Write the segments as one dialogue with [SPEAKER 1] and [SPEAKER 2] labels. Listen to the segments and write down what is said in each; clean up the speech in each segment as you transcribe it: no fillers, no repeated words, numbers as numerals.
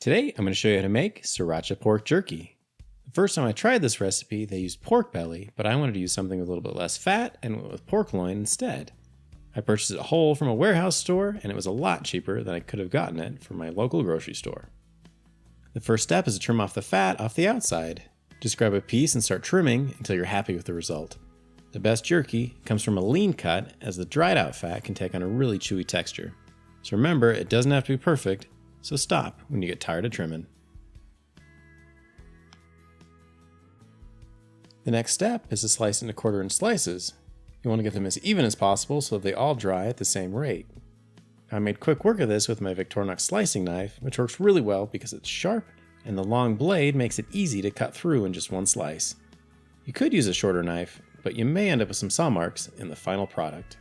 [SPEAKER 1] Today, I'm going to show you how to make Sriracha pork jerky. The first time I tried this recipe, they used pork belly, but I wanted to use something with a little bit less fat and went with pork loin instead. I purchased it whole from a warehouse store, and it was a lot cheaper than I could have gotten it from my local grocery store. The first step is to trim off the fat off the outside. Just grab a piece and start trimming until you're happy with the result. The best jerky comes from a lean cut, as the dried out fat can take on a really chewy texture. So remember, it doesn't have to be perfect, so stop when you get tired of trimming. The next step is to slice into 1/4-inch slices. You want to get them as even as possible so that they all dry at the same rate. I made quick work of this with my Victorinox slicing knife, which works really well because it's sharp and the long blade makes it easy to cut through in just one slice. You could use a shorter knife, but you may end up with some saw marks in the final product.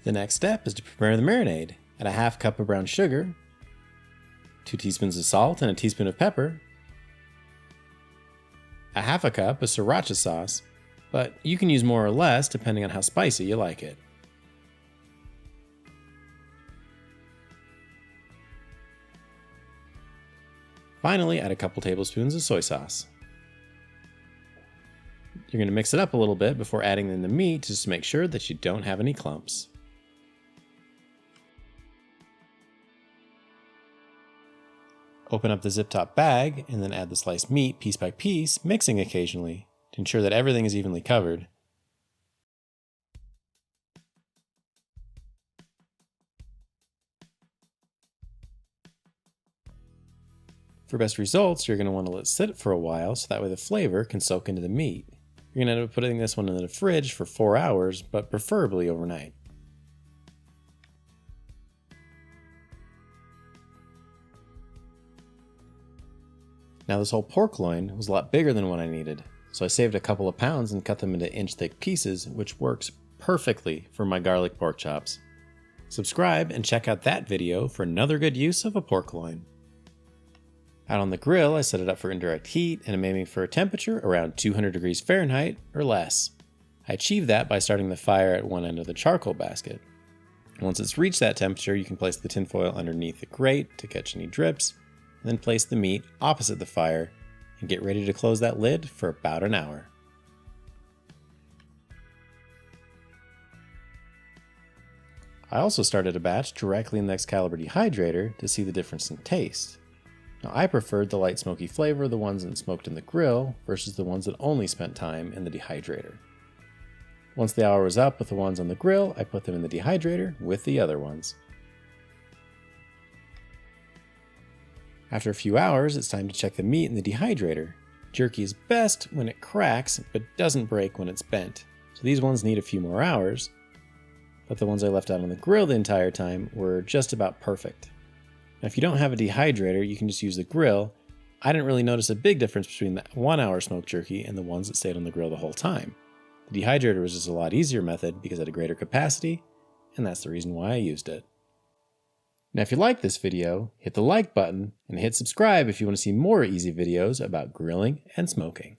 [SPEAKER 1] The next step is to prepare the marinade. Add a 1/2 cup of brown sugar, 2 teaspoons of salt and a teaspoon of pepper, a 1/2 cup of Sriracha sauce, but you can use more or less depending on how spicy you like it. Finally, add a couple tablespoons of soy sauce. You're going to mix it up a little bit before adding in the meat just to make sure that you don't have any clumps. Open up the zip top bag and then add the sliced meat piece by piece, mixing occasionally to ensure that everything is evenly covered. For best results, you're going to want to let it sit for a while so that way the flavor can soak into the meat. You're going to end up putting this one in the fridge for 4 hours, but preferably overnight. Now this whole pork loin was a lot bigger than what I needed, so I saved a couple of pounds and cut them into inch-thick pieces, which works perfectly for my garlic pork chops. Subscribe and check out that video for another good use of a pork loin. Out on the grill, I set it up for indirect heat and I'm aiming for a temperature around 200 degrees Fahrenheit or less. I achieved that by starting the fire at one end of the charcoal basket. Once it's reached that temperature, you can place the tinfoil underneath the grate to catch any drips, and then place the meat opposite the fire and get ready to close that lid for about an hour. I also started a batch directly in the Excalibur dehydrator to see the difference in taste. Now I preferred the light smoky flavor of the ones that smoked in the grill versus the ones that only spent time in the dehydrator. Once the hour was up with the ones on the grill, I put them in the dehydrator with the other ones. After a few hours, it's time to check the meat in the dehydrator. Jerky is best when it cracks, but doesn't break when it's bent. So these ones need a few more hours, but the ones I left out on the grill the entire time were just about perfect. Now if you don't have a dehydrator, you can just use the grill. I didn't really notice a big difference between the 1-hour smoked jerky and the ones that stayed on the grill the whole time. The dehydrator was just a lot easier method because it had a greater capacity, and that's the reason why I used it. Now if you like this video, hit the like button and hit subscribe if you want to see more easy videos about grilling and smoking.